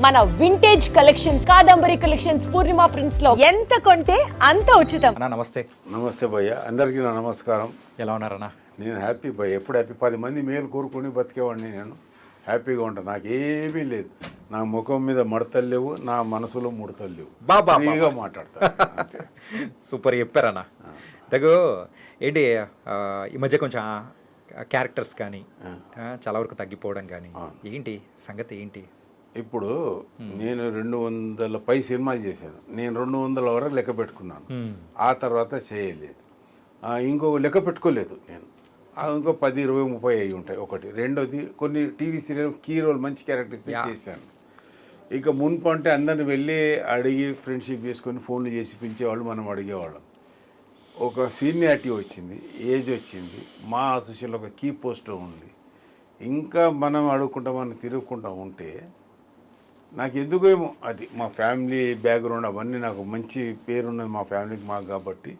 మన vintage collections, Kadambari collections, పూర్ణిమ prints లో ఎంత కొంటే అంత ఉచితం. అన్నా నమస్తే. నమస్తే భయ్య, అందరికీ నా నమస్కారం. ఎలా ఉన్నారన్నా? నేను హ్యాపీ భయ్య, ఎప్పుడు హ్యాపీ. 10 మంది మేలు కోరుకుని బతికేవాడిని. నేను హ్యాపీగా ఉంటాను. నాకు ఏమీ లేదు. నా ముఖం మీద మడతలు లేవు, నా మనసులో ముడతలు లేవు. ఫ్రీగా మాట్లాడతాను. సూపర్ చెప్పారన్నా. దగ్గు ఏంటి ఈ మధ్య కొంచెం క్యారెక్టర్స్ కానీ చాలా వరకు తగ్గిపోవడం కానీ ఏంటి సంగతి ఏంటి? ఇప్పుడు నేను 200 పై సినిమాలు చేశాను. నేను 200 వరకు లెక్క పెట్టుకున్నాను. ఆ తర్వాత చేయలేదు. ఇంకొక లెక్క పెట్టుకోలేదు నేను. ఇంకో 10, 20, 30 అయి ఉంటాయి. ఒకటి. రెండోది కొన్ని టీవీ సీరియల్ కీ రోల్ మంచి క్యారెక్టర్స్ చేశాను. ఇక మున్పు అంటే అందరిని వెళ్ళి అడిగి ఫ్రెండ్షిప్ చేసుకొని ఫోన్లు చేసి పిలిచేవాళ్ళు, మనం అడిగేవాళ్ళం. ఒక సీనియారిటీ వచ్చింది, ఏజ్ వచ్చింది, మా అసోసియేషన్లో ఒక కీ పోస్ట్ ఉంది. ఇంకా మనం అడుక్కుంటా మనం తిరుగుకుంటా ఉంటే నాకు ఎందుకేమో అది మా ఫ్యామిలీ బ్యాక్గ్రౌండ్ అవన్నీ నాకు మంచి పేరున్నది మా ఫ్యామిలీకి మాకు. కాబట్టి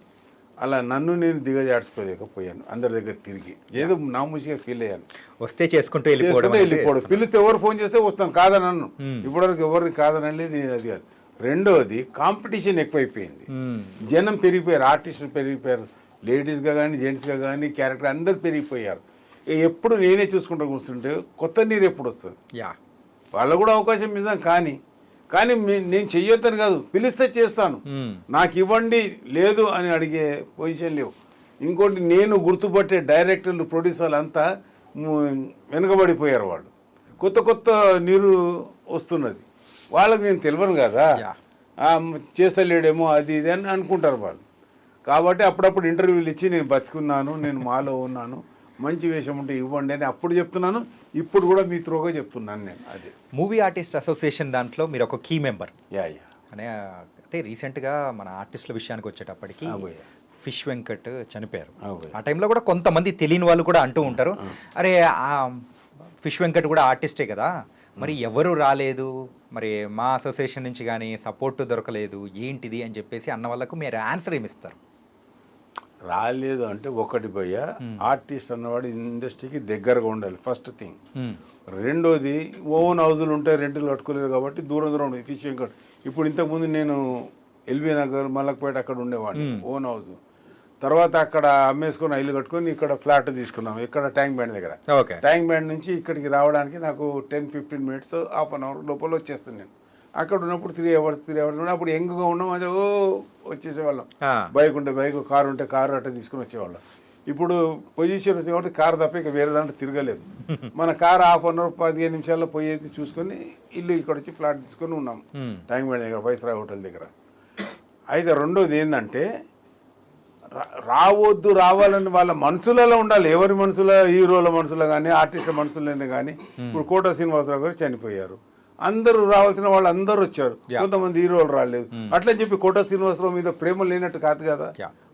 అలా నన్ను నేను దిగజాడ్చుకోలేకపోయాను. అందరి దగ్గర తిరిగి ఏదో నామూసిగా ఫీల్ అయ్యాను. వస్తే చేసుకుంటూ వెళ్ళిపోవడం. పిలిస్తే ఎవరు ఫోన్ చేస్తే వస్తాను, కాదని నన్ను ఇప్పటివరకు ఎవరిని కాదనలేదు. అది కాదు. రెండోది కాంపిటీషన్ ఎక్కువైపోయింది. జనం పెరిగిపోయారు, ఆర్టిస్టులు పెరిగిపోయారు, లేడీస్గా కానీ జెంట్స్గా కానీ క్యారెక్టర్ అందరు పెరిగిపోయారు. ఎప్పుడు నేనే చూసుకుంటూ కూర్చుంటే కొత్త నీరు ఎప్పుడు వస్తుంది? వాళ్ళకు కూడా అవకాశం ఇద్దాం. కానీ నేను చెయ్యొద్దని కాదు, పిలిస్తే చేస్తాను, నాకు ఇవ్వండి లేదు అని అడిగే పొజిషన్ లేవు. ఇంకోటి, నేను గుర్తుపట్టే డైరెక్టర్లు ప్రొడ్యూసర్లు అంతా వెనుకబడిపోయారు. వాళ్ళు కొత్త నీరు వస్తున్నది. వాళ్ళకి నేను తెలియను కదా, చేస్తలేడేమో అది ఇది అని అనుకుంటారు వాళ్ళు. కాబట్టి అప్పుడప్పుడు ఇంటర్వ్యూలు ఇచ్చి నేను బతికున్నాను, నేను మాలో ఉన్నాను, మంచి వేషం ఉంటే ఇవ్వండి అని అప్పుడు చెప్తున్నాను. ఇప్పుడు కూడా మీ త్రోగా చెప్తున్నాను నేను. అదే మూవీ ఆర్టిస్ట్ అసోసియేషన్ దాంట్లో మీరు ఒక కీ మెంబర్ అనే. అయితే రీసెంట్గా మన ఆర్టిస్టుల విషయానికి వచ్చేటప్పటికి ఫిష్ వెంకట్ చనిపోయారు. ఆ టైంలో కూడా కొంతమంది తెలియని వాళ్ళు కూడా అంటూ ఉంటారు, అరే ఫిష్ వెంకట్ కూడా ఆర్టిస్టే కదా, మరి ఎవరు రాలేదు, మరి మా అసోసియేషన్ నుంచి కానీ సపోర్ట్ దొరకలేదు ఏంటిది అని చెప్పేసి అన్న వాళ్ళకు మీరు ఆన్సర్ ఏమిస్తారు? రాలేదు అంటే ఒకటి భయ్య, ఆర్టిస్ట్ అన్నవాడు ఇండస్ట్రీకి దగ్గరగా ఉండాలి ఫస్ట్ థింగ్. రెండోది, ఓన్ హౌజులు ఉంటాయి, రెంట్లు కట్టుకోలేదు కాబట్టి దూరం ఉంది. ఫిష్ వెంకట్ ఇప్పుడు ఇంతకుముందు నేను ఎల్బీ నగర్, మల్లక్పేట అక్కడ ఉండేవాడిని, ఓన్ హౌస్. తర్వాత అక్కడ అమ్మేసుకొని ఇల్లు కట్టుకొని ఇక్కడ ఫ్లాట్ తీసుకున్నాం, ఇక్కడ ట్యాంక్ బ్యాండ్ దగ్గర. ట్యాంక్ బ్యాండ్ నుంచి ఇక్కడికి రావడానికి నాకు 10-15 మినిట్స్, హాఫ్ అన్ అవర్ లోపల వచ్చేస్తాను నేను. అక్కడ ఉన్నప్పుడు 3 అవర్స్ అప్పుడు యంగ్గా ఉన్నాం, అదే వచ్చేసేవాళ్ళం. బైక్ ఉంటే బైక్, కారు ఉంటే కారు అట్లా తీసుకుని వచ్చేవాళ్ళం. ఇప్పుడు పొజిషన్ వచ్చే కాబట్టి కారు తప్ప ఇక వేరే దాంట్లో తిరగలేదు. మన కారు హాఫ్ అన్ అవర్ 15 నిమిషాల్లో పోయేది చూసుకొని ఇల్లు ఇక్కడ వచ్చి ఫ్లాట్ తీసుకొని ఉన్నాం ట్యాంక్ బ్యాండ్ దగ్గర, వైస్రాయ్ హోటల్ దగ్గర. అయితే రెండోది ఏంటంటే, రావద్దు రావాలని వాళ్ళ మనసులలో ఉండాలి. ఎవరి మనసులో, హీరోల మనసులో కానీ ఆర్టిస్టుల మనసులోనే కానీ. ఇప్పుడు కోట శ్రీనివాసరావు గారు చనిపోయారు, అందరూ రావాల్సిన వాళ్ళు అందరూ వచ్చారు, కొంతమంది హీరోలు రాలేదు. అట్లని చెప్పి కోట శ్రీనివాసరావు మీద ప్రేమ లేనట్టు కాదు కదా.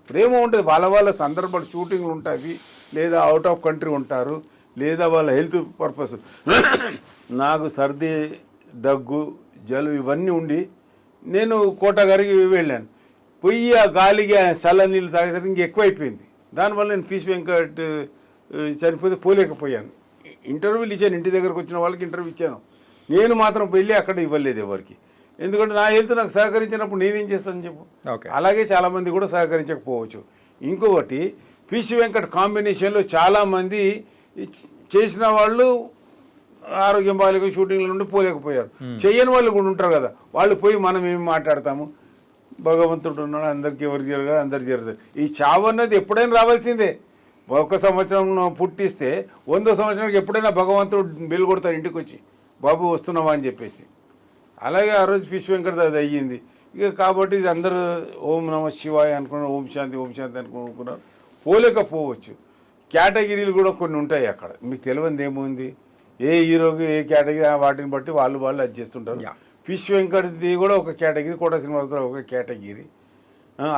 ప్రేమ ఉంటుంది, వాళ్ళ సందర్భాలు, షూటింగ్లు ఉంటాయి, లేదా అవుట్ ఆఫ్ కంట్రీ ఉంటారు, లేదా వాళ్ళ హెల్త్ పర్పస్. నాకు సర్ది, దగ్గు, జలుబు ఇవన్నీ ఉండి నేను కోట గారికి వెళ్ళాను. పొయ్యి ఆ గాలికి చల్ల నీళ్ళు తాగేసరికి ఇంక ఎక్కువైపోయింది. దానివల్ల నేను ఫిష్ వెంకట్ చనిపోతే పోలేకపోయాను. ఇంటర్వ్యూలు ఇచ్చాను, ఇంటి దగ్గరకు వచ్చిన వాళ్ళకి ఇంటర్వ్యూ ఇచ్చాను. నేను మాత్రం వెళ్ళి అక్కడ ఇవ్వలేదు ఎవరికి. ఎందుకంటే నా హెల్త్ నాకు సహకరించినప్పుడు నేనేం చేస్తానని చెప్పు. అలాగే చాలామంది కూడా సహకరించకపోవచ్చు. ఇంకొకటి, ఫిష్ వెంకట్ కాంబినేషన్లో చాలామంది చేసిన వాళ్ళు ఆరోగ్యం బాగాలేక షూటింగ్ల నుండి పోలేకపోయారు. చెయ్యని వాళ్ళు కూడా ఉంటారు కదా, వాళ్ళు పోయి మనం ఏమి మాట్లాడతాము, భగవంతుడు ఉన్నాడు, అందరికి ఎవరికి జరగాలి, అందరికి జరుగుతుంది. ఈ చావు అన్నది ఎప్పుడైనా రావాల్సిందే. 1 సంవత్సరం పుట్టిస్తే 100 సంవత్సరానికి ఎప్పుడైనా భగవంతుడు బెల్ కొడతాడు ఇంటికి వచ్చి, బాబు వస్తున్నావా అని చెప్పేసి. అలాగే ఆ రోజు ఫిష్ వెంకట్ అది అయ్యింది. ఇక కాబట్టి అందరూ ఓం నమ శివాయ అనుకున్నారు, ఓం శాంతి అనుకున్నారు, పోలేకపోవచ్చు. కేటగిరీలు కూడా కొన్ని ఉంటాయి అక్కడ, మీకు తెలియదు ఏముంది. ఏ హీరోకి ఏ కేటగిరీ, వాటిని బట్టి వాళ్ళు అది చేస్తుంటారు. ఫిష్ వెంకట్ది కూడా ఒక కేటగిరీ, కోట శ్రీనివాసరావు ఒక కేటగిరీ.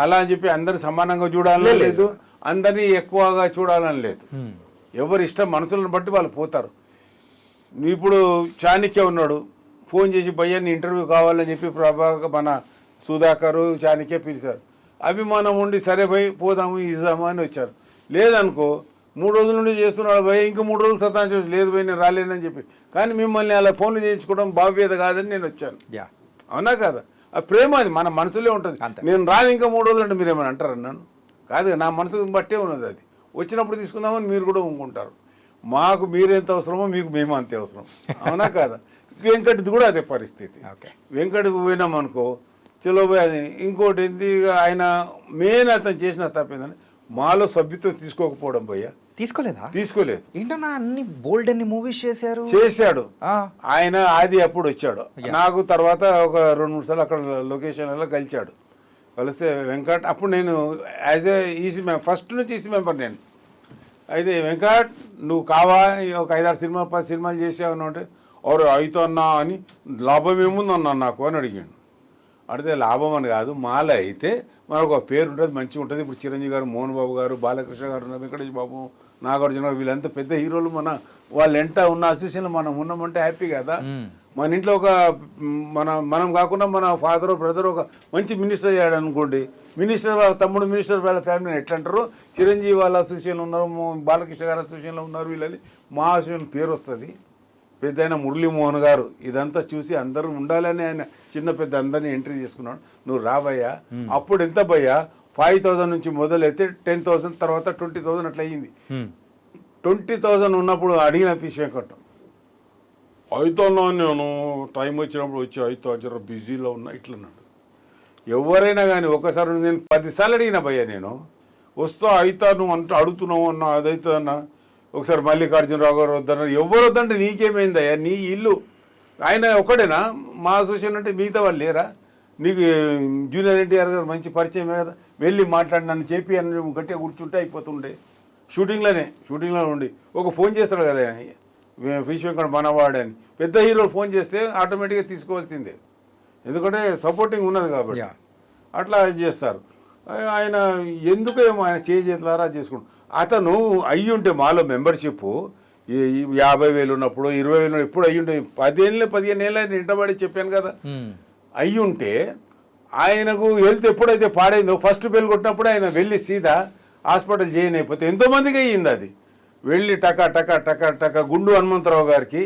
అలా అని చెప్పి అందరు సమానంగా చూడాలని లేదు, అందరినీ ఎక్కువగా చూడాలని లేదు. ఎవరి ఇష్టం, మనసులను బట్టి వాళ్ళు పోతారు. ఇప్పుడు చాణక్య ఉన్నాడు, ఫోన్ చేసి భయ్యాన్ని ఇంటర్వ్యూ కావాలని చెప్పి మన సుధాకరు, చాణక్య పిలిచారు. అభిమానం ఉండి సరే భయ్ పోదాము ఇద్దాము అని వచ్చారు. లేదనుకో 3 రోజుల నుండి చేస్తున్నాడు భయ, ఇంకా 3 రోజులు సతాయించు, లేదు భయ నేను రాలేనని చెప్పి. కానీ మిమ్మల్ని అలా ఫోన్లు చేయించుకోవడం బాధ్యత కాదని నేను వచ్చాను. యా, అవునా కాదా? ఆ ప్రేమ అది మన మనసులో ఉంటుంది. నేను రాను ఇంకా 3 రోజులు అంటే మీరు ఏమైనా అంటారు నన్ను? కాదు, నా మనసు బట్టే ఉన్నది. అది వచ్చినప్పుడు తీసుకుందామని మీరు కూడా ఊరుకుంటారు. మాకు మీరెంత అవసరమో మీకు మేము అంతే అవసరం. అవునా కాదా? వెంకట్ది కూడా అదే పరిస్థితి. వెంకట్కి పోయినాం అనుకో, చలో పోయి అది. ఇంకోటి ఏంది, ఆయన మెయిన్ అతను చేసిన తప్పేందని మాలో సభ్యత్వం తీసుకోకపోవడం భయ్యా. తీసుకోలేదు. ఏంటన్నా అన్ని బోల్డ్ అన్ని మూవీస్ చేశాడు ఆయన. ఆది అప్పుడు వచ్చాడు నాకు తర్వాత ఒక 2-3 సార్లు అక్కడ లొకేషన్లలో కలిశాడు. కలిస్తే వెంకట్ అప్పుడు నేను as a EC member, first నుంచి ఈసీ మెంబర్ నేను. అయితే వెంకట్ నువ్వు కావా ఒక 5-6 సినిమాలు 10 సినిమాలు చేసావు అంటే, ఎవరు అవుతా అన్నా అని, లాభం ఏముంది అన్నా నాకు అని అడిగాడు. అడిగితే లాభం అని కాదు, మాల అయితే మనకు ఒక పేరు ఉంటుంది, మంచిగా ఉంటుంది. ఇప్పుడు చిరంజీవి గారు, మోహన్ బాబు గారు, బాలకృష్ణ గారు, వెంకటేష్ బాబు, నాగార్జున గారు, వీళ్ళంతా పెద్ద హీరోలు. వాళ్ళ ఎంట ఉన్న అసోసియేషన్లో మనం ఉన్నామంటే హ్యాపీ కదా. మన ఇంట్లో ఒక మనం కాకుండా మన ఫాదర్ బ్రదర్ ఒక మంచి మినిస్టర్ అయ్యాడు అనుకోండి, మినిస్టర్ వాళ్ళ తమ్ముడు మినిస్టర్ వాళ్ళ ఫ్యామిలీని ఎట్లా అంటారు, చిరంజీవి వాళ్ళ అసోసియేషన్లో ఉన్నారు, బాలకృష్ణ గారి అసోసియేషన్లో ఉన్నారు, వీళ్ళని మా అసోసియేషన్ పేరు వస్తుంది. పెద్ద ఆయన మురళీమోహన్ గారు ఇదంతా చూసి అందరూ ఉండాలని ఆయన చిన్న పెద్ద అందరినీ ఎంట్రీ చేసుకున్నాడు. నువ్వు రాబయ్యా. అప్పుడు ఎంత భయ్యా, 5,000 నుంచి మొదలైతే 10,000, తర్వాత 20,000 అట్లా అయ్యింది. 20,000 ఉన్నప్పుడు అడిగిన ఫిష్ వెంకట్, అవుతున్నా నేను టైం వచ్చినప్పుడు వచ్చి అవుతా బిజీలో ఉన్నా ఇట్లన్నాడు. ఎవరైనా కానీ ఒకసారి నేను 10 సార్లు అడిగిన భయ్యా, నేను వస్తా అవుతా నువ్వు అంటే అడుగుతున్నావు అన్నా, అదైతే అన్నా. ఒకసారి మల్లికార్జునరావు గారు వద్దన్నారు. ఎవరు వద్దంటే నీకేమైందయ్యా, నీ ఇల్లు ఆయన ఒకడేనా మా అసోసియేషన్ అంటే మిగతా వాళ్ళు లేరా? నీకు జూనియర్ ఎన్టీఆర్ గారు మంచి పరిచయమే కదా, వెళ్ళి మాట్లాడి నన్ను చెప్పి అని గట్టిగా కూర్చుంటే అయిపోతుండే. షూటింగ్లో ఉండి ఒక ఫోన్ చేస్తాడు కదా ఫిష్ వెంకట మనవాడని, పెద్ద హీరోలు ఫోన్ చేస్తే ఆటోమేటిక్గా తీసుకోవాల్సిందే, ఎందుకంటే సపోర్టింగ్ ఉన్నది కాబట్టి. అట్లా చేస్తారు. ఆయన ఎందుకేమో ఆయన చేతులారా చేసుకుంటాడు. అతను అయ్యి ఉంటే మాలో మెంబర్షిప్ 50,000 ఉన్నప్పుడు 20,000 ఎప్పుడు అయ్యి ఉంటే 10-15 ఏళ్ళు ఆయన ఇంటబడి చెప్పాను కదా. అయ్యి ఉంటే ఆయనకు హెల్త్ ఎప్పుడైతే పాడైందో ఫస్ట్ బెల్ కొట్టినప్పుడు ఆయన వెళ్ళి సీదా హాస్పిటల్ చేయని అయిపోతే ఎంతోమందికి అయ్యింది. అది వెళ్ళి టక గుండు హనుమంతరావు గారికి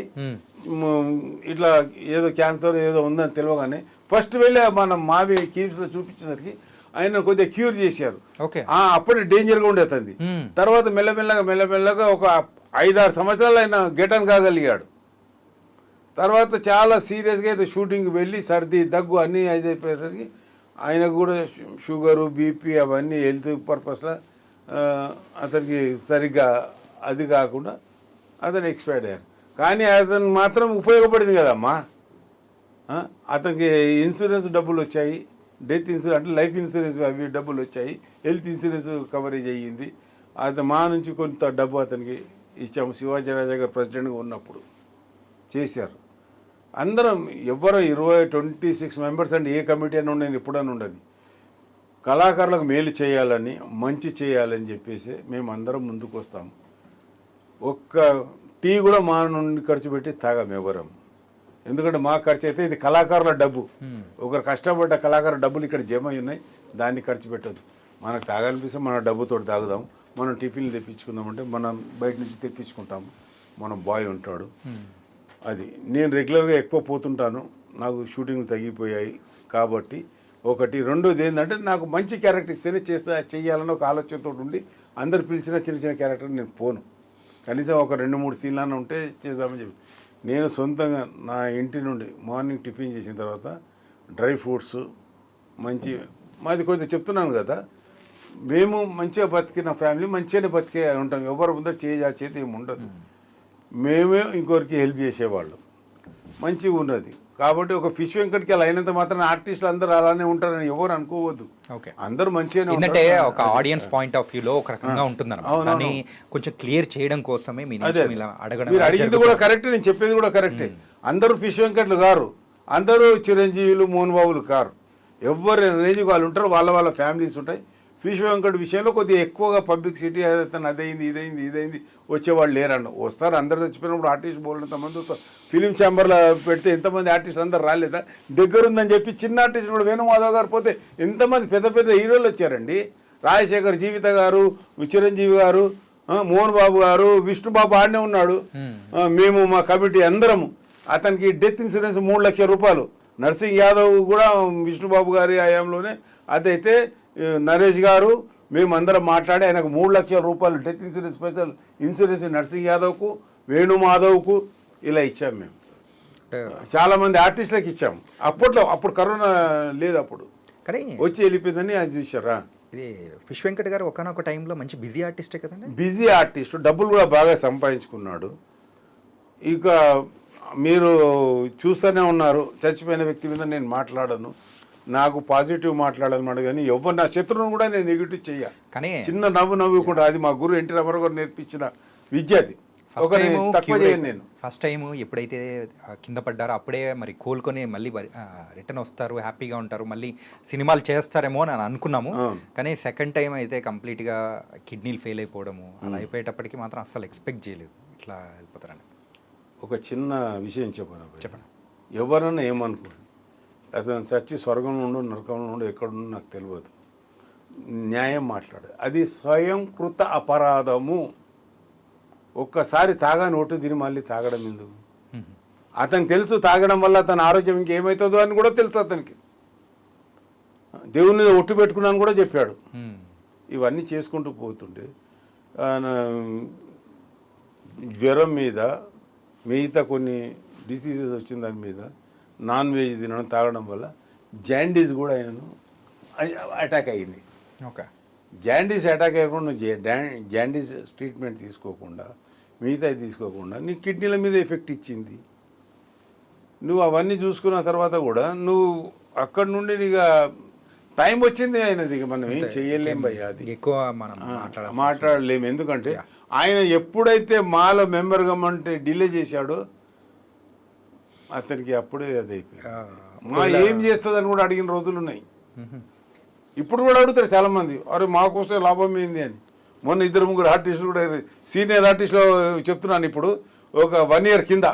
ఇట్లా ఏదో క్యాన్సర్ ఏదో ఉందని తెలియగానే ఫస్ట్ వెళ్ళి మనం మావి కీమ్స్లో చూపించేసరికి ఆయన కొద్దిగా క్యూర్ చేశారు. అప్పుడే డేంజర్గా ఉండేది. తర్వాత మెల్లమెల్లగా ఒక 5-6 సంవత్సరాలు ఆయన గెటన్ కాగలిగాడు. తర్వాత చాలా సీరియస్గా అయితే షూటింగ్కి వెళ్ళి సర్ది దగ్గు అన్నీ అయిపోయేసరికి ఆయనకు కూడా షుగరు బీపీ అవన్నీ హెల్త్ పర్పస్లో అతనికి సరిగ్గా అది కాకుండా అతను ఎక్స్పైర్డ్ అయ్యారు. కానీ అతను మాత్రం ఉపయోగపడింది కదమ్మా. అతనికి ఇన్సూరెన్స్ డబ్బులు వచ్చాయి, డెత్ ఇన్సూరెన్స్ అంటే లైఫ్ ఇన్సూరెన్స్ అవి డబ్బులు వచ్చాయి, హెల్త్ ఇన్సూరెన్స్ కవరేజ్ అయ్యింది. అది మా నుంచి కొంత డబ్బు అతనికి ఇచ్చాము. శివాజీ రాజా గారు ప్రెసిడెంట్గా ఉన్నప్పుడు చేశారు. అందరం ఎవరో 26 మెంబర్స్ అంటే ఏ కమిటీ అని ఉండని ఎప్పుడని ఉండని, కళాకారులకు మేలు చేయాలని మంచి చేయాలని చెప్పేసి మేము అందరం ముందుకు వస్తాము. ఒక్క టీ కూడా మా నుండి ఖర్చు పెట్టి తాగాము ఎవరం. ఎందుకంటే మా ఖర్చు అయితే ఇది కళాకారుల డబ్బు, ఒకరు కష్టపడ్డ కళాకారుల డబ్బులు ఇక్కడ జమ ఉన్నాయి, దాన్ని ఖర్చు పెట్టద్దు. మనకు తాగాలనిపిస్తే మన డబ్బుతో తాగుదాం. మనం టిఫిన్లు తెప్పించుకుందామంటే మనం బయట నుంచి తెప్పించుకుంటాము, మన బాయ్ ఉంటాడు. అది నేను రెగ్యులర్గా ఎక్కువ పోతుంటాను, నాకు షూటింగ్లు తగ్గిపోయాయి కాబట్టి. ఒకటి రెండోది ఏంటంటే నాకు మంచి క్యారెక్టర్ ఇస్తేనే చెయ్యాలని ఒక ఆలోచనతో ఉండి అందరు పిలిచిన చిన్న క్యారెక్టర్ నేను పోను. కనీసం ఒక 2-3 సీన్లన్నా ఉంటే చేద్దామని చెప్పి నేను సొంతంగా నా ఇంటి నుండి మార్నింగ్ టిఫిన్ చేసిన తర్వాత డ్రై ఫ్రూట్స్ మంచి మాది కొద్దిగా చెప్తున్నాను కదా, మేము మంచిగా బతికిన ఫ్యామిలీ మంచిగానే బతికే ఉంటాం. ఎవరు ముందర చేతి ఏమి ఉండదు. మేమే ఇంకొకరికి హెల్ప్ చేసేవాళ్ళం, మంచిగా ఉన్నది. కాబట్టి ఒక ఫిష్ వెంకట్కి అలా అయినంత మాత్రం ఆర్టిస్టులు అందరూ అలానే ఉంటారని ఎవరు అనుకోవద్దు. అందరూ మంచిగానే అంటే ఒక ఆడియన్స్ పాయింట్ ఆఫ్ వ్యూలో ఒక రకంగా ఉంటుంది. కొంచెం క్లియర్ చేయడం కోసమే మీరు అడిగింది కూడా కరెక్టే, నేను చెప్పేది కూడా కరెక్టే. అందరూ ఫిష్ వెంకట్లు గారు, అందరూ చిరంజీవులు మోహన్ బాబులు కారు. ఎవరు రేంజ్ వాళ్ళు ఉంటారు, వాళ్ళ ఫ్యామిలీస్ ఉంటాయి. ఫిష్ వెంకట్ విషయంలో కొద్దిగా ఎక్కువగా పబ్లిసిటీ అదైంది ఇదైంది వచ్చేవాళ్ళు లేరన్న. వస్తారు, అందరు చచ్చిపోయినప్పుడు ఆర్టిస్ట్ బోల్డ్ మంది వస్తారు. ఫిలిం ఛాంబర్లో పెడితే ఎంతమంది ఆర్టిస్టులు అందరు రాలేదా? దగ్గరుందని చెప్పి చిన్న ఆర్టిస్ట్ కూడా వేణుమాధవ్ గారు పోతే ఎంతమంది పెద్ద హీరోలు వచ్చారండి. రాజశేఖర్, జీవిత గారు, చిరంజీవి గారు, మోహన్ బాబు గారు, విష్ణు బాబు ఆడనే ఉన్నాడు. మేము మా కమిటీ అందరము అతనికి డెత్ ఇన్సూరెన్స్ 3 లక్షల రూపాయలు. నర్సింగ్ యాదవ్ కూడా విష్ణుబాబు గారి హయాంలోనే. అదైతే నరేష్ గారు మేమందరం మాట్లాడి ఆయనకు 3 లక్షల రూపాయలు death insurance special insurance Narsing యాదవ్కు, వేణు మాధవ్కు ఇలా ఇచ్చాం మేము. చాలా మంది ఆర్టిస్టులకు ఇచ్చాం. అప్పుడు కరోనా లేదు, అప్పుడు కానీ వచ్చి వెళ్ళిపోయిందని అది చూసారా. ఇది ఫిష్ వెంకట్ గారు ఒకనొక టైంలో మంచి బిజీ ఆర్టిస్టే కదండి. బిజీ ఆర్టిస్ట్, డబ్బులు కూడా బాగా సంపాదించుకున్నాడు. ఇక మీరు చూస్తూనే ఉన్నారు, చచ్చిపోయిన వ్యక్తి మీద నేను మాట్లాడను, నాకు పాజిటివ్ మాట్లాడాలన్నాడు. కానీ ఎవరు నా శత్రువును కూడా నేను నెగిటివ్ చెయ్య. కానీ చిన్న నవ్వుకుంటా. అది మా గురువు ఎన్టీ రామారావు గారు నేర్పించిన విద్య. అది తక్కువ చేయను నేను. ఫస్ట్ టైం ఎప్పుడైతే కింద పడ్డారో అప్పుడే మరి కోలుకొని మళ్ళీ రిటర్న్ వస్తారు, హ్యాపీగా ఉంటారు, మళ్ళీ సినిమాలు చేస్తారేమో అని అనుకున్నాము. కానీ సెకండ్ టైం అయితే కంప్లీట్గా కిడ్నీలు ఫెయిల్ అయిపోవడము అలా అయిపోయేటప్పటికి మాత్రం అస్సలు ఎక్స్పెక్ట్ చేయలేదు ఇట్లా వెళ్ళిపోతారని. ఒక చిన్న విషయం చెప్పండి. ఎవరన్నా ఏమనుకోండి, అతను చచ్చి స్వర్గంలో ఉండు, నరకంలో ఉండు, ఎక్కడుండో నాకు తెలియదు. న్యాయం మాట్లాడు. అది స్వయంకృత అపరాధము. ఒక్కసారి తాగాని ఒట్టు తిని మళ్ళీ తాగడం ఎందుకు? అతనికి తెలుసు తాగడం వల్ల తన ఆరోగ్యం ఇంకేమవుతుందో అని కూడా తెలుసు అతనికి. దేవుని ఒట్టు పెట్టుకున్నాను కూడా చెప్పాడు. ఇవన్నీ చేసుకుంటూ పోతుంటే జ్వరం మీద, మిగతా కొన్ని డిసీజెస్ వచ్చిన దాని మీద నాన్ వెజ్ తినడం, తాగడం వల్ల జాండీస్ కూడా ఆయనను అటాక్ అయ్యింది. ఓకే, జాండీస్ అటాక్ అయ్యకుండా జాండీస్ ట్రీట్మెంట్ తీసుకోకుండా, మిగతా తీసుకోకుండా నీ కిడ్నీల మీద ఎఫెక్ట్ ఇచ్చింది. నువ్వు అవన్నీ చూసుకున్న తర్వాత కూడా నువ్వు అక్కడి నుండి నీకు టైం వచ్చింది ఆయనది. ఇక మనం ఏం చెయ్యలేం భయ్యా, అది ఎక్కువ మనం మాట్లాడలేము. ఎందుకంటే ఆయన ఎప్పుడైతే మాలో మెంబర్ గమ్మంటే డిలే చేశాడో అతనికి అప్పుడే అది అయిపోయింది. మా ఏం చేస్తుందని కూడా అడిగిన రోజులు ఉన్నాయి. ఇప్పుడు కూడా అడుగుతారు చాలామంది, అరే మాకోసం లాభం ఏంది అని. మొన్న 2-3 ఆర్టిస్టులు కూడా, సీనియర్ ఆర్టిస్టులు చెప్తున్నాను ఇప్పుడు, ఒక 1 year కింద,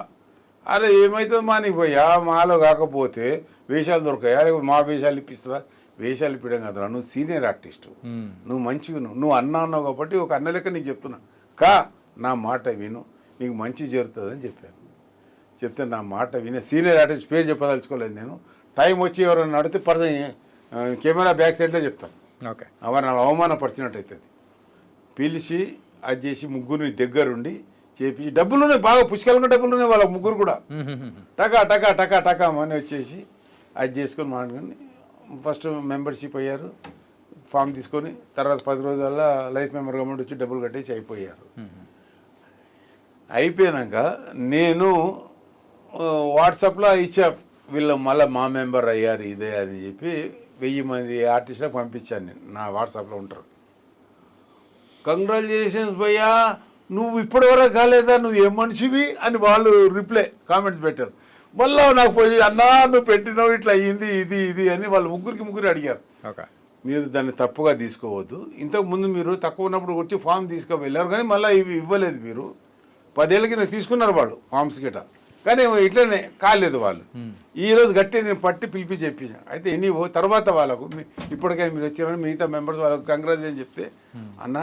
అరే ఏమవుతుంది మా నీకు పోయా, మాలో కాకపోతే వేషాలు దొరకాయా, లేకపోతే మా వేషాలు ఇప్పిస్తుందా? వేషాలు ఇప్పడం కదా, నువ్వు సీనియర్ ఆర్టిస్టు, నువ్వు మంచిగా నువ్వు అన్నావు కాబట్టి ఒక అన్న లెక్క నీకు చెప్తున్నా, నా మాట విను, నీకు మంచి జరుగుతుందని చెప్పాను. చెప్తే నా మాట వినే సీనియర్ ఆర్టిస్ట్ పేరు చెప్పదలుచుకోలేదు నేను. టైం వచ్చి ఎవరైనా అడిగితే కెమెరా బ్యాక్ సైడ్లో చెప్తాను. ఓకే, అవన్నీ అవమానపరిచినట్టు అవుతుంది. పిలిచి అది చేసి ముగ్గురిని దగ్గరుండి చేపించి, డబ్బులున్నాయి బాగా, పుష్కలంగా డబ్బులున్నాయి వాళ్ళ ముగ్గురు కూడా. టకా టకా టకా టకా అని వచ్చేసి అది చేసుకొని మాట్లాడుకొని ఫస్ట్ మెంబర్షిప్ అయ్యారు. ఫామ్ తీసుకొని తర్వాత 10 రోజుల్లో లైఫ్ మెంబర్ గవర్నమెంట్ వచ్చి డబ్బులు కట్టేసి అయిపోయారు. అయిపోయాక నేను వాట్సాప్లో ఇచ్చా, వీళ్ళు మళ్ళీ మా మెంబర్ అయ్యారు ఇదే అని చెప్పి 1000 మంది ఆర్టిస్టులకు పంపించాను నేను. నా వాట్సాప్లో ఉంటారు. కంగ్రాచులేషన్స్ భయ్యా, నువ్వు ఇప్పటివరకు కాలేదా, నువ్వు ఏం మనిషివి అని వాళ్ళు రిప్లై కామెంట్స్ పెట్టారు. మళ్ళీ నాకు పోయి, అన్నా నువ్వు పెట్టినావు ఇట్లా అయ్యింది ఇది ఇది అని వాళ్ళు ముగ్గురు అడిగారు. ఓకే, మీరు దాన్ని తప్పుగా తీసుకోవద్దు. ఇంతకుముందు మీరు తక్కువ ఉన్నప్పుడు వచ్చి ఫామ్ వెళ్ళారు, కానీ మళ్ళీ ఇవి ఇవ్వలేదు. మీరు 10 ఏళ్ళ కింద తీసుకున్నారు వాళ్ళు ఫామ్స్ గిట, కానీ ఇట్లనే కాలేదు వాళ్ళు. ఈరోజు గట్టి నేను పట్టి పిలిపి చెప్పించాను. అయితే నీవు తర్వాత వాళ్ళకు ఇప్పటికైనా మీరు వచ్చారని మిగతా మెంబర్స్ వాళ్ళకు కంగ్రాచులేషన్ చెప్తే, అన్న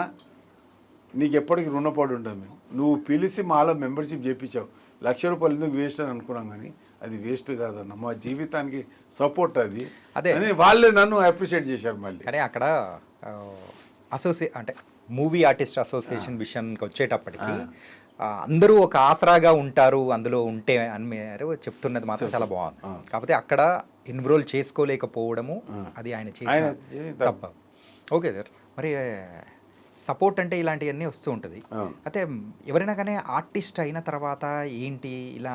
నీకు ఎప్పటికీ రుణపడి ఉంటాం మేము, నువ్వు పిలిచి మాలో మెంబర్షిప్ చేయించావు, 1,00,000 రూపాయలు ఎందుకు వేస్ట్ అని అనుకున్నాం, కానీ అది వేస్ట్ కాదన్న, మా జీవితానికి సపోర్ట్ అది అని వాళ్ళే నన్ను అప్రిషియేట్ చేశారు. మళ్ళీ కానీ అక్కడ అంటే మూవీ ఆర్టిస్ట్ అసోసియేషన్ విషయానికి వచ్చేటప్పటికి అందరూ ఒక ఆసరాగా ఉంటారు అందులో ఉంటే అని మీరు చెప్తున్నది మాత్రం చాలా బాగుంది. కాకపోతే అక్కడ ఇన్వాల్వ్ చేసుకోలేకపోవడము అది ఆయన చేసిన తప్ప. ఓకే సార్, మరి సపోర్ట్ అంటే ఇలాంటివన్నీ వస్తూ ఉంటుంది. అయితే ఎవరైనా కానీ ఆర్టిస్ట్ అయిన తర్వాత ఏంటి ఇలా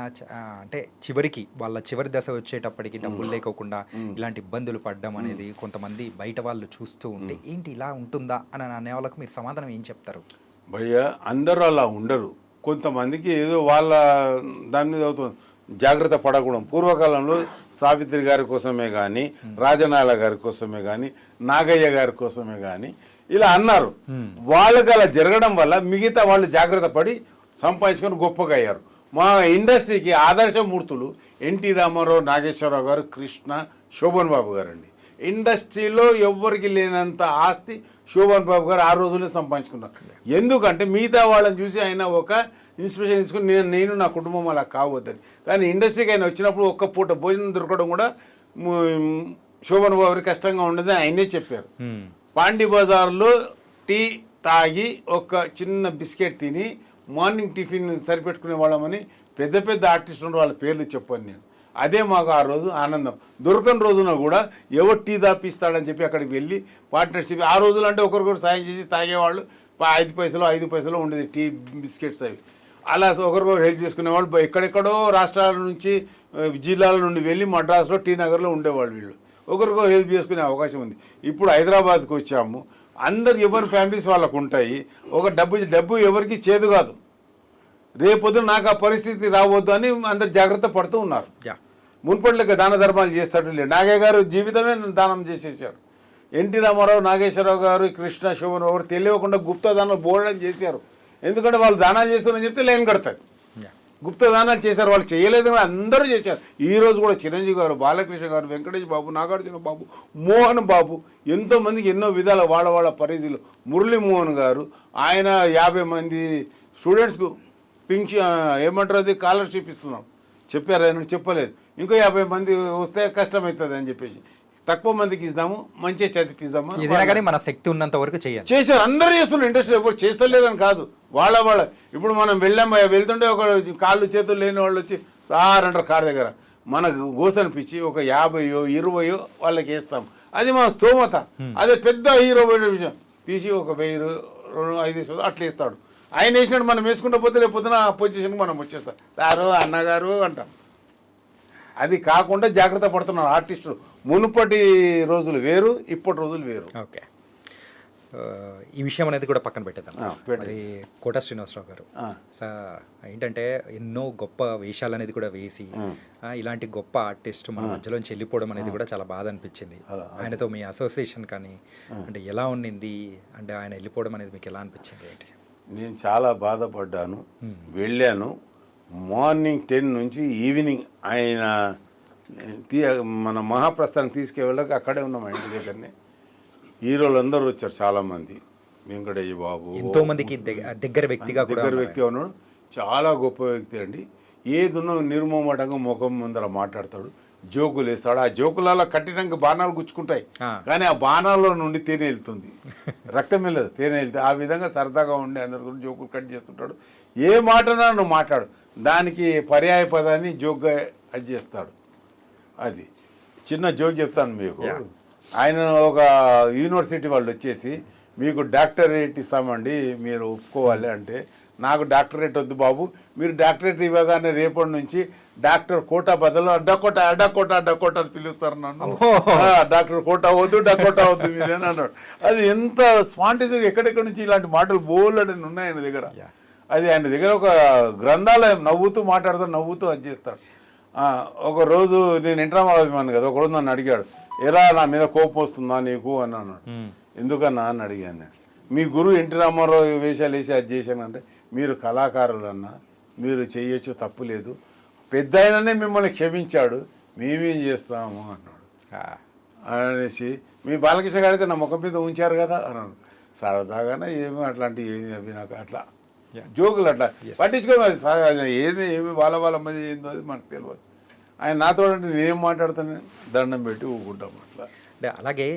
అంటే చివరికి వాళ్ళ చివరి దశ వచ్చేటప్పటికి డబ్బులు లేకోకుండా ఇలాంటి ఇబ్బందులు పడడం అనేది కొంతమంది బయట వాళ్ళు చూస్తూ ఉంటే ఏంటి ఇలా ఉంటుందా అని అనే వాళ్ళకు మీరు సమాధానం ఏం చెప్తారు? భయ్య, అందరూ అలా ఉండరు. కొంతమందికి ఏదో వాళ్ళ దాని మీద అవుతుంది, జాగ్రత్త పడకూడదు. పూర్వకాలంలో సావిత్రి గారి కోసమే కానీ, రాజనాల గారి కోసమే కానీ, నాగయ్య గారి కోసమే కానీ ఇలా అన్నారు. వాళ్ళకి అలా జరగడం వల్ల మిగతా వాళ్ళు జాగ్రత్త పడి సంపాదించుకొని గొప్పగా అయ్యారు. మా ఇండస్ట్రీకి ఆదర్శమూర్తులు ఎన్టీ రామారావు, నాగేశ్వరరావు గారు, కృష్ణ, శోభన్ బాబు గారు అండి. ఇండస్ట్రీలో ఎవ్వరికి లేనంత ఆస్తి శోభన్ బాబు గారు ఆ రోజుల్లో సంపాదించుకున్నారు. ఎందుకంటే మిగతా వాళ్ళని చూసి ఆయన ఒక ఇన్స్పిరేషన్ తీసుకుని నేను నా కుటుంబం అలా కావద్దని. కానీ ఇండస్ట్రీకి ఆయన వచ్చినప్పుడు ఒక్క పూట భోజనం దొరకడం కూడా శోభన్ బాబు గారికి కష్టంగా ఉండదు ఆయనే చెప్పారు. పాండి బజార్లో టీ తాగి ఒక చిన్న బిస్కెట్ తిని మార్నింగ్ టిఫిన్ సరిపెట్టుకునే వాళ్ళమని పెద్ద పెద్ద ఆర్టిస్టులు వాళ్ళ పేర్లు చెప్పాను నేను. అదే మాకు ఆ రోజు ఆనందం. దొరకని రోజున కూడా ఎవరు టీ దాపిస్తాడని చెప్పి అక్కడికి వెళ్ళి పార్ట్నర్షిప్. ఆ రోజులు అంటే ఒకరికొకరు సాయం చేసి తాగేవాళ్ళు. 5 పైసలు ఉండేది టీ బిస్కెట్స్ అవి. అలా ఒకరికొకరు హెల్ప్ చేసుకునేవాళ్ళు. ఎక్కడెక్కడో రాష్ట్రాల నుంచి జిల్లాల నుండి వెళ్ళి మద్రాసులో టీ నగర్లో ఉండేవాళ్ళు వీళ్ళు. ఒకరికొకరు హెల్ప్ చేసుకునే అవకాశం ఉంది. ఇప్పుడు హైదరాబాద్కి వచ్చాము, అందరు ఎవరి ఫ్యామిలీస్ వాళ్ళకు ఉంటాయి. ఒక డబ్బు ఎవరికి చేదు కాదు. రేపొద్దున నాకు ఆ పరిస్థితి రావద్దు అని అందరు జాగ్రత్త పడుతూ ఉన్నారు. మున్పట్లకి దాన ధర్మాలు చేస్తాడు లేదు. నాగయ్య గారు జీవితమే దానం చేసేసాడు. ఎన్టీ రామారావు, నాగేశ్వరరావు గారు, కృష్ణ, శోభన్ గారు తెలియకుండా గుప్త దానాలు బోల్డని చేశారు. ఎందుకంటే వాళ్ళు దానాలు చేస్తున్నారని చెప్తే లైన్ కడతారు. గుప్త దానాలు చేశారు, వాళ్ళు చేయలేదు కానీ అందరూ చేశారు. ఈరోజు కూడా చిరంజీవి గారు, బాలకృష్ణ గారు, వెంకటేష్ బాబు, నాగార్జున బాబు, మోహన్ బాబు, ఎంతోమందికి ఎన్నో విధాల వాళ్ళ పరిధిలో. మురళీ మోహన్ గారు ఆయన 50 మంది స్టూడెంట్స్కు ఏమంటారు అది స్కాలర్షిప్ ఇస్తున్నాం చెప్పారు. ఆయన చెప్పలేదు. ఇంకో 50 మంది వస్తే కష్టమవుతుంది అని చెప్పేసి తక్కువ మందికి ఇద్దాము, మంచిగా చదివిపిద్దాము. కానీ మన శక్తి ఉన్నంత వరకు చేశారు. అందరూ చేస్తున్నారు. ఇండస్ట్రీ ఎవరు చేస్తలేదని కాదు. వాళ్ళ ఇప్పుడు మనం వెళ్తుంటే ఒక కాళ్ళు చేతులు లేని వాళ్ళు వచ్చి సార్ అంటారు కారు దగ్గర. మనకు గోసనిపించి ఒక 50 20 వాళ్ళకి వేస్తాం. అది మన స్తోమత. అదే పెద్ద హీరో విషయం తీసి ఒక 1000 500 అట్లా వేస్తాడు. ఆయన వేసినట్టు మనం వేసుకుంటూ పోతే రేపు పొద్దున పొజిషన్కి మనం వచ్చేస్తాం. సారు అన్నగారు అంటాం. అది కాకుండా జాగ్రత్త పడుతున్నారు ఆర్టిస్టులు. మునుపటి రోజులు వేరు, ఇప్పటి రోజులు వేరు. ఓకే, ఈ విషయం అనేది కూడా పక్కన పెట్టేద్దాం. మరి కోట శ్రీనివాసరావు గారు ఏంటంటే ఎన్నో గొప్ప వేషాలు అనేది కూడా వేసి ఇలాంటి గొప్ప ఆర్టిస్ట్ మన మధ్యలోంచి వెళ్ళిపోవడం అనేది కూడా చాలా బాధ అనిపించింది. ఆయనతో మీ అసోసియేషన్ కానీ అంటే ఎలా ఉండింది, అంటే ఆయన వెళ్ళిపోవడం అనేది మీకు ఎలా అనిపించింది ఏంటి? నేను చాలా బాధపడ్డాను. వెళ్ళాను. మార్నింగ్ 10 నుంచి ఈవినింగ్ ఆయన మన మహాప్రస్థానం తీసుకెళ్ళక అక్కడే ఉన్నాం మా ఇంటి దగ్గరనే. హీరోలు అందరూ వచ్చారు చాలామంది. వెంకటేష్ బాబు ఎంతో మందికి దగ్గర వ్యక్తి ఉన్నాడు. చాలా గొప్ప వ్యక్తి అండి. ఏదున్నా నిర్మోమటంగా ముఖం ముందర మాట్లాడతాడు, జోకులు వేస్తాడు. ఆ జోకులలో కఠినంగా బాణాలు గుచ్చుకుంటాయి కానీ ఆ బాణాల్లో నుండి తేనె వెళ్తుంది, రక్తం వెళ్ళదు, తేనె వెళ్తుంది. ఆ విధంగా సరదాగా ఉండి అందరితో జోకులు కట్ చేస్తుంటాడు. ఏ మాటనా నువ్వు మాట్లాడు, దానికి పర్యాయ పదాన్ని జోక్గా అది చేస్తాడు. అది చిన్న జోక్ చెప్తాను మీకు. ఆయన ఒక యూనివర్సిటీ వాళ్ళు వచ్చేసి మీకు డాక్టరేట్ ఇస్తామండి మీరు ఒప్పుకోవాలి అంటే, నాకు డాక్టరేట్ వద్దు బాబు, మీరు డాక్టరేట్ ఇవ్వగానే రేపటి నుంచి డాక్టర్ కోటా బదులు అడ్డకోట అని పిలుస్తారు నన్ను. డాక్టర్ కోటా వద్దు, డకోటా వద్దు మీరేని అన్నాడు. అది ఎంత స్పాంటిజ్గా ఎక్కడెక్కడి నుంచి ఇలాంటి మాటలు బోల్డని ఉన్నాయి ఆయన దగ్గర. అది ఆయన దగ్గర ఒక గ్రంథాలయం. నవ్వుతూ మాట్లాడుతూ నవ్వుతూ అది చేస్తాడు. ఒక రోజు నేను ఇంటర్మాభిమాను కదా, ఒకరోజు నన్ను అడిగాడు, ఎలా నా మీద కోపం వస్తుందా నీకు అని అన్నాడు. ఎందుకన్నా అని అడిగాను నేను. మీ గురువు ఎన్టీ రామారావు వేషాలు వేసి అది చేశానంటే, మీరు కళాకారులన్నా మీరు చేయొచ్చు, తప్పు లేదు, పెద్ద ఆయననే మిమ్మల్ని క్షమించాడు, మేమేం చేస్తాము అన్నాడు. అనేసి మీ బాలకృష్ణ గారు అయితే నా ముఖం మీద ఉంచారు కదా అన్నాడు. సరదాగానే ఏమి అట్లాంటివి అవి నాకు అట్లా జోకులు అట్లా పట్టించుకోవాలి. ఏమి వాళ్ళ మధ్య ఏందో అది మనకు తెలియదు. ఆయన నాతో అంటే నేనేం మాట్లాడుతాను, దండం పెట్టి ఊకుంటాం అట్లా. అంటే అలాగే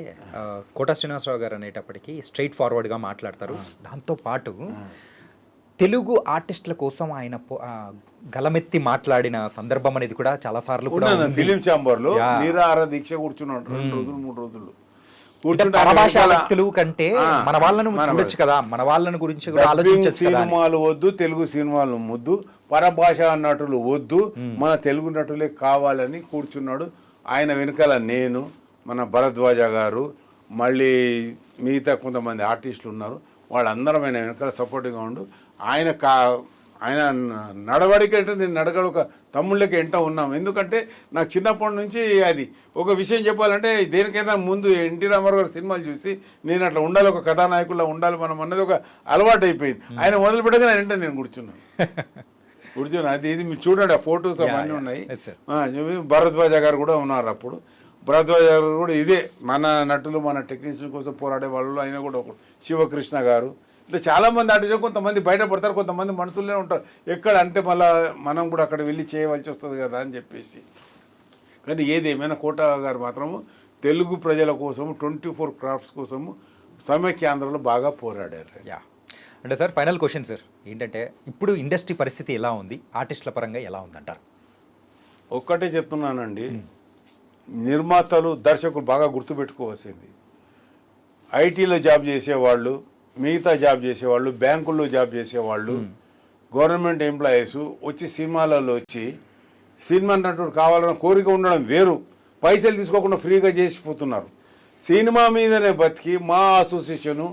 కోట శ్రీనివాసరావు గారు అనేటప్పటికీ స్ట్రైట్ ఫార్వర్డ్గా మాట్లాడతారు. దాంతోపాటు తెలుగు ఆర్టిస్టుల కోసం ఆయన గలమెత్తి మాట్లాడిన సందర్భం అనేది కూడా చాలా సార్లు కూడా ఫిలిం ఛాంబర్లో నిరాహార దీక్ష కూర్చున్నాడు 2 రోజులు 3 రోజులు. పరభాషా వ్యక్తులు కంటే మన వాళ్ళను చూడొచ్చు కదా, మన వాళ్ళని గురించి కూడా ఆలోచించొచ్చు. సినిమాలు వద్దు, తెలుగు సినిమాలు ముద్దు, పరభాషా నటులు వద్దు, మన తెలుగు నటులే కావాలని కూర్చున్నాడు. ఆయన వెనకాల నేను, మన భరద్వాజ గారు, మళ్ళీ మిగతా కొంతమంది ఆర్టిస్టులు ఉన్నారు. వాళ్ళందరం ఆయన వెనకాల సపోర్టివ్గా ఉండు. ఆయన నడవడికి అంటే నేను నడగడు ఒక తమ్ముళ్ళకి ఎంట ఉన్నాం. ఎందుకంటే నాకు చిన్నప్పటి నుంచి అది ఒక విషయం చెప్పాలంటే, దేనికైనా ముందు ఎన్టీ రామారావు గారు సినిమాలు చూసి నేను అట్లా ఉండాలి, ఒక కథానాయకుల్లో ఉండాలి మనం అన్నది ఒక అలవాటు అయిపోయింది. ఆయన మొదలు పెట్టగానే వెంట నేను కూర్చున్నాను. అది ఇది మీరు చూడండి, ఆ ఫొటోస్ అవన్నీ ఉన్నాయి. భరద్వాజ గారు కూడా ఉన్నారు అప్పుడు. భరద్వాజ్ గారు కూడా ఇదే మన నటులు మన టెక్నీషియన్ కోసం పోరాడే వాళ్ళు ఆయన కూడా ఒకడు. శివకృష్ణ గారు ఇట్లా చాలామంది ఆర్టిస్టులు కొంతమంది బయటపడతారు, కొంతమంది మనసులోనే ఉంటారు. ఎక్కడ అంటే మళ్ళీ మనం కూడా అక్కడ వెళ్ళి చేయవలసి వస్తుంది కదా అని చెప్పేసి. కానీ ఏదేమైనా కోట గారు మాత్రము తెలుగు ప్రజల కోసము 24 క్రాఫ్ట్స్ కోసము సమైక్యాంధ్రలో బాగా పోరాడారు. యా అంటే సార్ ఫైనల్ క్వశ్చన్ సార్ ఏంటంటే ఇప్పుడు ఇండస్ట్రీ పరిస్థితి ఎలా ఉంది, ఆర్టిస్టుల పరంగా ఎలా ఉందంటారు? ఒక్కటే చెప్తున్నానండి, నిర్మాతలు దర్శకులు బాగా గుర్తుపెట్టుకోవాల్సింది, ఐటీలో జాబ్ చేసేవాళ్ళు, మిగతా జాబ్ చేసేవాళ్ళు, బ్యాంకుల్లో జాబ్ చేసేవాళ్ళు, గవర్నమెంట్ ఎంప్లాయీస్ వచ్చి సినిమాలలో వచ్చి సినిమా నటుడు కావాలన్న కోరిక ఉండడం వేరు, పైసలు తీసుకోకుండా ఫ్రీగా చేసిపోతున్నారు. సినిమా మీదనే బతికి మా అసోసియేషను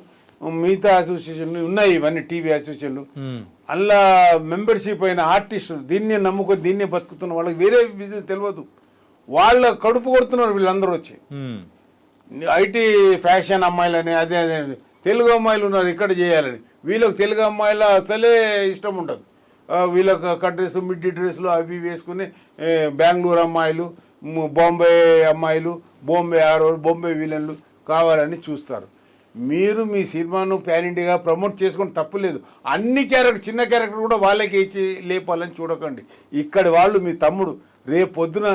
మిగతా అసోసియేషన్లు ఉన్నాయి, ఇవన్నీ టీవీ అసోసియేషన్లు, అందులో మెంబర్షిప్ అయిన ఆర్టిస్టులు దీన్నే నమ్ముకొని దీన్నే బతుకుతున్న వాళ్ళకి వేరే బిజినెస్ తెలియదు, వాళ్ళ కడుపు కొడుతున్నారు వీళ్ళందరూ వచ్చి. ఐటీ ఫ్యాషన్ అమ్మాయిలని అదే అదే తెలుగు అమ్మాయిలు ఉన్నారు ఇక్కడ చేయాలని, వీళ్ళకి తెలుగు అమ్మాయిల అసలే ఇష్టం ఉండదు. వీళ్ళకి కట్ డ్రెస్ మిడ్డీ డ్రెస్లు అవి వేసుకుని బెంగళూరు అమ్మాయిలు, బాంబే అమ్మాయిలు, బాంబే విలన్లు కావాలని చూస్తారు. మీరు మీ సినిమాను ప్యాన్ ఇండియాగా ప్రమోట్ చేసుకొని తప్పులేదు, అన్ని క్యారెక్టర్ చిన్న క్యారెక్టర్ కూడా వాళ్ళకి ఇచ్చి లేపాలని చూడకండి. ఇక్కడి వాళ్ళు మీ తమ్ముడు, రేపు పొద్దున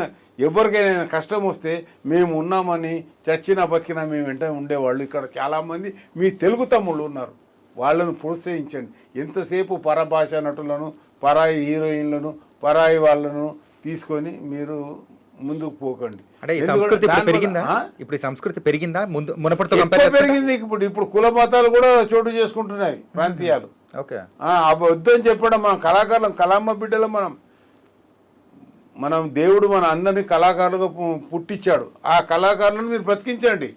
ఎవరికైనా కష్టం వస్తే మేము ఉన్నామని చచ్చినా బతికినా మేము వెంట ఉండేవాళ్ళు ఇక్కడ చాలామంది మీ తెలుగు తమ్ముళ్ళు ఉన్నారు, వాళ్ళను ప్రోత్సహించండి. ఎంతసేపు పరభాష నటులను, పరాయి హీరోయిన్లను, పరాయి వాళ్ళను తీసుకొని మీరు ముందుకు పోకండి. అంటే ఈ సంస్కృతి పెరిగిందా? ఇప్పుడు ఈ సంస్కృతి పెరిగిందా మునపటితో పెరిగింది. ఇప్పుడు కుల మతాలు కూడా చోటు చేసుకుంటున్నాయి ప్రాంతీయాలు. ఓకే, వద్దని చెప్పడం మనం కళాకారులం, కళామ్మ బిడ్డలు మనం దేవుడు మన అందరినీ కళాకారులుగా పుట్టించాడు. ఆ కళాకారులను మీరు బ్రతికించండి.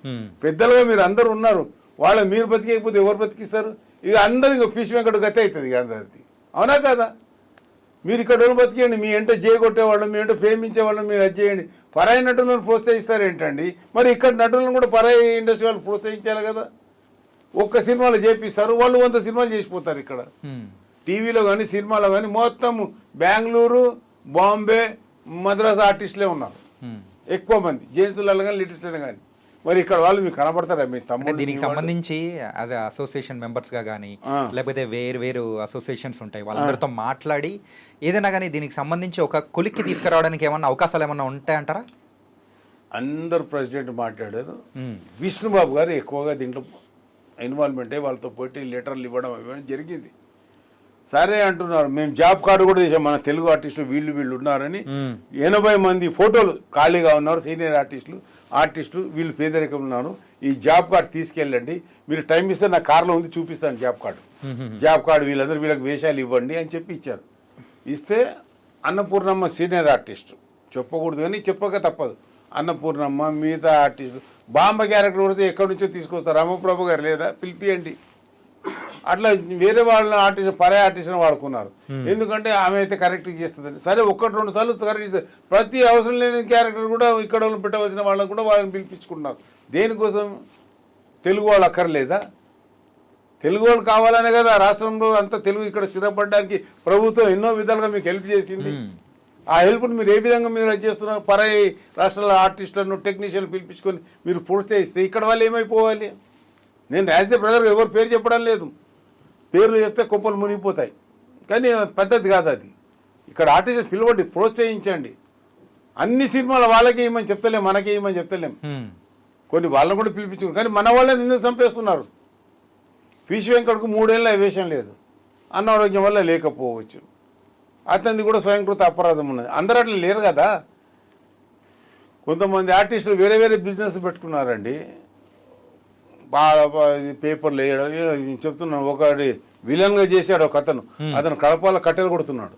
పెద్దలుగా మీరు అందరు ఉన్నారు, వాళ్ళ మీరు బ్రతికేయకపోతే ఎవరు బ్రతికిస్తారు? ఇక అందరు ఫిష్ వెంకట గతి అవుతుంది ఇక అందరిది, అవునా కదా? మీరు ఇక్కడ బతికేయండి, మీ ఎంట చేయగొట్టేవాళ్ళం, మీ ఎంట ప్రేమించేవాళ్ళం మీరు అది చేయండి. పరాయి నటులను ప్రోత్సహిస్తారు ఏంటండి? మరి ఇక్కడ నటులను కూడా పరాయి ఇండస్ట్రీ వాళ్ళు ప్రోత్సహించాలి కదా. ఒక్క సినిమాలు చేపిస్తారు, వాళ్ళు 100 సినిమాలు చేసిపోతారు. ఇక్కడ టీవీలో కానీ సినిమాలో కానీ మొత్తం బెంగళూరు, బాంబే, మద్రాస్ ఆర్టిస్టులే ఉన్నారు ఎక్కువ మంది, జెంట్స్లలో కానీ లేటెస్ట్లో కానీ. మరి ఇక్కడ వాళ్ళు మీకు కనబడతారా? మీ తమ్ముడు దీనికి సంబంధించి యాజ్ అసోసియేషన్ మెంబర్స్ గా కానీ లేకపోతే వేరు అసోసియేషన్స్ ఉంటాయి, వాళ్ళందరితో మాట్లాడి ఏదైనా కానీ దీనికి సంబంధించి ఒక కొలిక్కి తీసుకురావడానికి ఏమన్నా అవకాశాలు ఏమన్నా ఉంటాయంటారా? అందరు ప్రెసిడెంట్ మాట్లాడారు, విష్ణుబాబు గారు ఎక్కువగా దీంట్లో ఇన్వాల్వ్మెంట్ అయ్యి వాళ్ళతో పోటీ లెటర్లు ఇవ్వడం ఇవ్వడం జరిగింది. సరే అంటున్నారు, మేము జాబ్ కార్డు కూడా చేసాం, మన తెలుగు ఆర్టిస్టులు వీళ్ళు ఉన్నారని 80 మంది ఫోటోలు ఖాళీగా ఉన్నారు, సీనియర్ ఆర్టిస్టులు వీళ్ళు పేదరికం ఉన్నారు, ఈ జాబ్ కార్డు తీసుకెళ్ళండి, మీరు టైం ఇస్తే నా కార్లో ఉంది చూపిస్తాను జాబ్ కార్డు వీళ్ళకి వేషాలు ఇవ్వండి అని చెప్పి ఇచ్చారు. ఇస్తే అన్నపూర్ణమ్మ సీనియర్ ఆర్టిస్టు, చెప్పకూడదు కానీ చెప్పక తప్పదు, అన్నపూర్ణమ్మ మిగతా ఆర్టిస్టులు, బాంబ క్యారెక్టర్ కొడితే ఎక్కడి నుంచో తీసుకొస్తారు, రామప్రభు గారు లేదా పిలిపియండి, అట్లా వేరే వాళ్ళ పరాయి ఆర్టిస్ట్ని వాడుకున్నారు. ఎందుకంటే ఆమె అయితే కరెక్ట్ చేస్తుందని. సరే 1-2 సార్లు కరెక్ట్ చేస్తారు, ప్రతి అవసరం లేని క్యారెక్టర్ కూడా ఇక్కడ పెట్టవలసిన వాళ్ళని కూడా వాళ్ళని పిలిపించుకుంటున్నారు. దేనికోసం? తెలుగు వాళ్ళు అక్కర్లేదా? తెలుగు వాళ్ళు కావాలనే కదా రాష్ట్రంలో అంతా తెలుగు ఇక్కడ స్థిరపడడానికి ప్రభుత్వం ఎన్నో విధాలుగా మీకు హెల్ప్ చేసింది. ఆ హెల్ప్ను మీరు ఏ విధంగా మీరు అది చేస్తున్నారు? పరాయి రాష్ట్రాల ఆర్టిస్టులను టెక్నీషియన్లు పిలిపించుకొని మీరు ప్రోత్సహిస్తే ఇక్కడ వాళ్ళు ఏమైపోవాలి? నేను యాజ్ ఏ బ్రదర్ ఎవరు పేరు చెప్పడం లేదు, పేర్లు చెప్తే కొంపలు మునిగిపోతాయి, కానీ పద్ధతి కాదు అది. ఇక్కడ ఆర్టిస్ట్ పిలవండి, ప్రోత్సహించండి. అన్ని సినిమాలు వాళ్ళకే ఇవ్వమని చెప్తలేం, మనకే ఇవ్వమని చెప్తలేం, కొన్ని వాళ్ళని కూడా పిలిపించుకున్నారు. కానీ మన వాళ్ళని ఎందుకు చంపేస్తున్నారు? ఫిష్ వెంకటకు 3 ఏళ్ళ వేషం లేదు, అనారోగ్యం వల్ల లేకపోవచ్చు, అతనిది కూడా స్వయంకృత అపరాధం ఉన్నది. అందరూ అట్లా లేరు కదా. కొంతమంది ఆర్టిస్టులు వేరే బిజినెస్ పెట్టుకున్నారండి, పేపర్లు వేయడం చెప్తున్నాను. ఒకటి విలన్గా చేశాడు ఒక అతను కడపలో కట్టెలు కొడుతున్నాడు,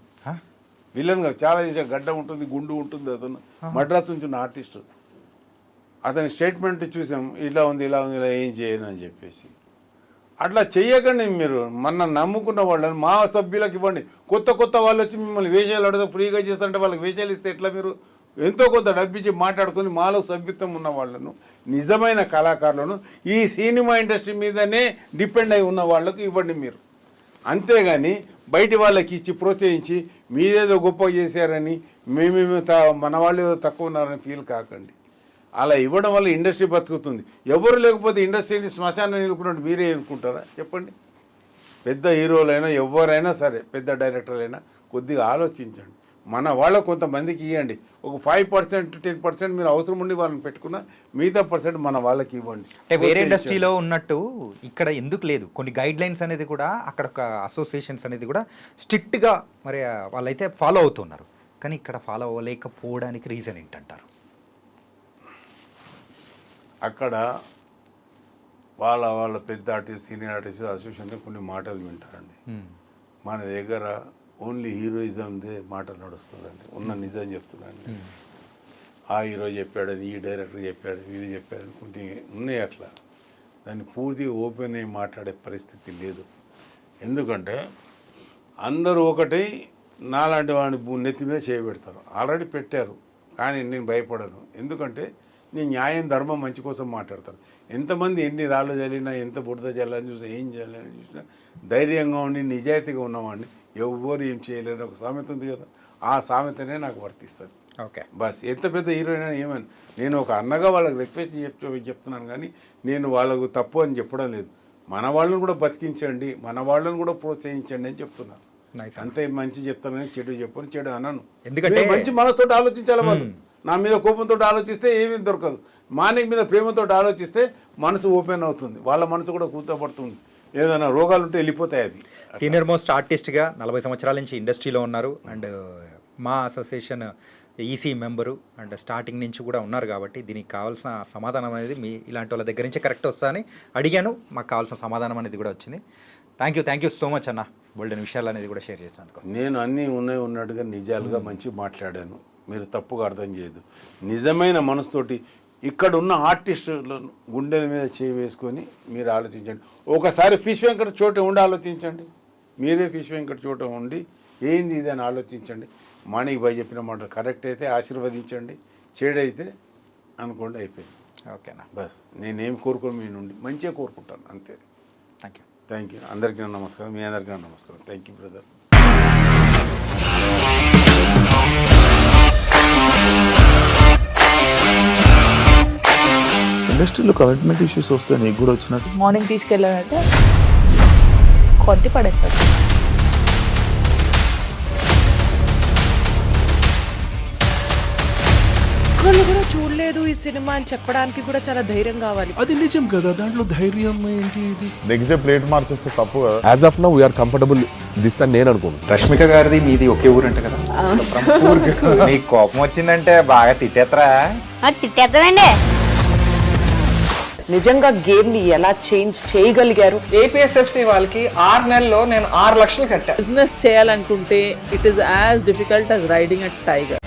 విలన్గా చాలా చేశాడు, గడ్డ ఉంటుంది, గుండు ఉంటుంది. అతను మద్రాసు నుంచి ఉన్న ఆర్టిస్టు, అతని స్టేట్మెంట్ చూసాం, ఇలా ఉంది ఇలా ఏం చేయను అని చెప్పేసి. అట్లా చెయ్యకండి మీరు, మన నమ్ముకున్న వాళ్ళని మా సభ్యులకు ఇవ్వండి. కొత్త వాళ్ళు వచ్చి మిమ్మల్ని వేషాలు అడిగితే ఫ్రీగా చేస్తారంటే వాళ్ళకి వేషాలు ఇస్తే ఎట్లా? మీరు ఎంతో కొంత డబ్బిచ్చి మాట్లాడుకొని మాలో సభ్యత్వం ఉన్న వాళ్ళను, నిజమైన కళాకారులను, ఈ సినిమా ఇండస్ట్రీ మీదనే డిపెండ్ అయి ఉన్న వాళ్ళకు ఇవ్వండి మీరు. అంతేగాని బయటి వాళ్ళకి ఇచ్చి ప్రోత్సహించి మీరేదో గొప్ప చేశారని మేమేమో మన వాళ్ళు ఏదో తక్కువ ఉన్నారని ఫీల్ కాకండి. అలా ఇవ్వడం వల్ల ఇండస్ట్రీ బతుకుతుంది. ఎవరు లేకపోతే ఇండస్ట్రీని శ్మశానం నిలుపుకున్నట్టు మీరే అనుకుంటారా చెప్పండి? పెద్ద హీరోలైనా ఎవరైనా సరే, పెద్ద డైరెక్టర్లైనా కొద్దిగా ఆలోచించండి. మన వాళ్ళ కొంతమందికి ఇవ్వండి. ఒక 5% 10% మీరు అవసరం ఉండి వాళ్ళని పెట్టుకున్నా మిగతా % మన వాళ్ళకి ఇవ్వండి. అంటే వేరే ఇండస్ట్రీలో ఉన్నట్టు ఇక్కడ ఎందుకు లేదు? కొన్ని గైడ్ లైన్స్ అనేది కూడా అక్కడ ఒక అసోసియేషన్స్ అనేది కూడా స్ట్రిక్ట్గా మరి వాళ్ళైతే ఫాలో అవుతున్నారు, కానీ ఇక్కడ ఫాలో అవ్వలేకపోవడానికి రీజన్ ఏంటంటారు? అక్కడ వాళ్ళ పెద్ద ఆర్టిస్ట్, సీనియర్ ఆర్టిస్ట్ అసోసియేషన్ కొన్ని మాటలు వింటారండి. మన దగ్గర ఓన్లీ హీరోయిజందే మాటలు నడుస్తుందండి. ఉన్న నిజం చెప్తున్నాను. ఆ హీరో చెప్పాడని, ఈ డైరెక్టర్ చెప్పాడు, వీళ్ళు చెప్పాడని కొన్ని ఉన్నాయి. అట్లా దాన్ని పూర్తిగా ఓపెన్ అయ్యి మాట్లాడే పరిస్థితి లేదు. ఎందుకంటే అందరూ ఒకటి నాలాంటి వాడిని నెత్తి మీద చేయబెడతారు. ఆల్రెడీ పెట్టారు, కానీ నేను భయపడను. ఎందుకంటే నేను న్యాయం, ధర్మం, మంచి కోసం మాట్లాడతాను. ఎంతమంది ఎన్ని రాళ్ళు చల్లినా, ఎంత బుడద చల్లని చూసినా, ఏం చేయాలని చూసినా ధైర్యంగా ఉండి నిజాయితీగా ఉన్నవాడిని ఎవ్వరు ఏం చేయలేరు. ఒక సామెత ఉంది కదా, ఆ సామెతనే నాకు వర్తిస్తుంది. Okay, bus. ఎంత పెద్ద హీరోయిన్ అయినా ఏమని నేను ఒక అన్నగా వాళ్ళకి రిక్వెస్ట్ చెప్తున్నాను, కానీ నేను వాళ్ళకు తప్పు అని చెప్పడం లేదు. మన వాళ్ళని కూడా బతికించండి, మన వాళ్ళని కూడా ప్రోత్సహించండి అని చెప్తున్నాను. అంతే, మంచి చెప్తాను కానీ చెడు చెప్పను, చెడు అనను. ఎందుకంటే మంచి మనసుతో ఆలోచించాలి. వాళ్ళు నా మీద కోపంతో ఆలోచిస్తే ఏమీ దొరకదు. మానిక్ మీద ప్రేమతో ఆలోచిస్తే మనసు ఓపెన్ అవుతుంది, వాళ్ళ మనసు కూడా కూర్చోబడుతుంది. ఏదైనా రోగాలు ఉంటే వెళ్ళిపోతాయి. అది సీనియర్ మోస్ట్ ఆర్టిస్ట్గా 40 సంవత్సరాల నుంచి ఇండస్ట్రీలో ఉన్నారు, అండ్ మా association EC member, and starting నుంచి కూడా ఉన్నారు. కాబట్టి దీనికి కావాల్సిన సమాధానం అనేది మీ ఇలాంటి వాళ్ళ దగ్గర నుంచే కరెక్ట్ వస్తా అని అడిగాను. మాకు కావాల్సిన సమాధానం అనేది కూడా వచ్చింది. థ్యాంక్ యూ సో మచ్ అన్న, బోల్డెన్ విషయాలు అనేది కూడా షేర్ చేసినందుకు. నేను అన్నీ ఉన్నట్టుగా నిజాలుగా మంచి మాట్లాడాను, మీరు తప్పుగా అర్థం చేయదు. నిజమైన మనసుతోటి ఇక్కడ ఉన్న ఆర్టిస్టులను గుండెల మీద చేయి వేసుకొని మీరు ఆలోచించండి. ఒకసారి ఫిష్ వెంకట చోట ఉండి ఆలోచించండి. మీరే ఫిష్ వెంకట చోట ఉండి ఏంది ఇది అని ఆలోచించండి. మాణిక్ భాయ్ చెప్పిన మాట కరెక్ట్ అయితే ఆశీర్వదించండి, చెడైతే అనుకోండి, అయిపోయింది. ఓకేనా, బస్. నేనేం కోరుకోను మీ నుండి, మంచిగా కోరుకుంటాను, అంతే. Thank you. అందరికీ నమస్కారం, మీ అందరికీ నమస్కారం. Thank you brother. ఇండస్ట్రీలో కమిట్మెంట్ ఇష్యూస్ వస్తే నీకు కూడా వచ్చినట్టు? మార్నింగ్ తీసుకెళ్ళాడంటే కొట్టి పడేస్తాడు. ఒక్కళ్ళు కూడా చూడలేదు ఈ సినిమా అని చెప్పడానికి కూడా చాలా ధైర్యం కావాలి. అది నిజం కదా, దాంట్లో ధైర్యం ఏంటి? ఇది నెక్స్ట్ డే ప్లేట్ మార్చేస్తే తప్పు కదా. As of now we are comfortable this అని నేను అనుకుంటున్నాను. రష్మిక గారిది మీది ఒకే ఊరు అంట కదా? నీకు కోపం వచ్చిందంటే బాగా తిట్టేత్తరా? తిట్టేద్దామండి. నిజంగా గేమ్ ని ఎలా చేంజ్ చేయగలిగారు? ఏపీఎస్ఎఫ్సి వాళ్ళకి 6 నెలల్లో నేను 6 లక్షలు కట్టా. బిజినెస్ చేయాలనుకుంటే it is as difficult as riding a tiger.